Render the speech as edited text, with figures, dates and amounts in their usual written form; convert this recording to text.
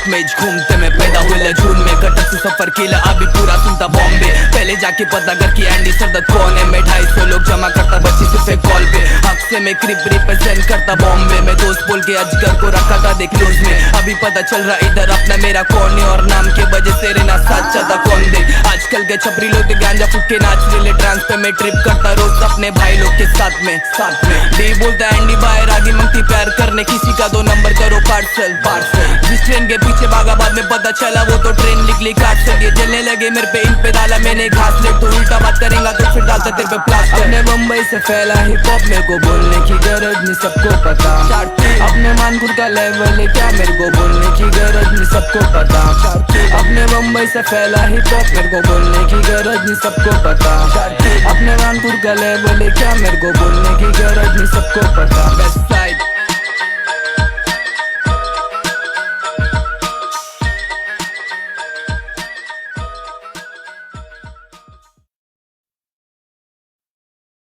साथ में घूमते में पैदा हुए जून में कटक से सफर किया अभी पूरा सुनता बॉम्बे। पहले जाके पता कर कि एंडी सरदर्द कौन है। मैं 250 लोग जमा करता बच्ची सिर्फ एक कॉल पे। हक से मैं क्रिप रिप्रेजेंट करता बॉम्बे में। दोस्त बोल के अजगर को रखा था देख न्यूज में। अभी पता चल रहा इधर अपना मेरा कौन है और नाम के वजह से रहना साचा था कौन देख। आजकल के छपरी लोग गांजा फूक के नाच ले ट्रांस पे। मैं ट्रिप करता रोज अपने भाई लोग के साथ में डी बोलता एंडी बाहर आगे मंगती प्यार करने किसी का 2 नंबर करो पार्सल। जिस ट्रेन के पीछे भागा बाद में पता चला वो तो ट्रेन निकली काट से। ये जलने लगे मेरे पे इन पे डाला मैंने घास ले। तो उल्टा बात करेगा तो फिर डालता तेरे पे प्लास्टर। अपने मुंबई से फैला हिप हॉप मेरे को बोलने की गरज नहीं सबको पता। अपने मानपुर का लेवल है क्या मेरे को बोलने की गरज नहीं सबको पता। अपने मुंबई से फैला हिप हॉप मेरे को बोलने की गरज नहीं सबको पता। अपने मानपुर का लेवल है क्या मेरे को बोलने की गरज नहीं सबको पता।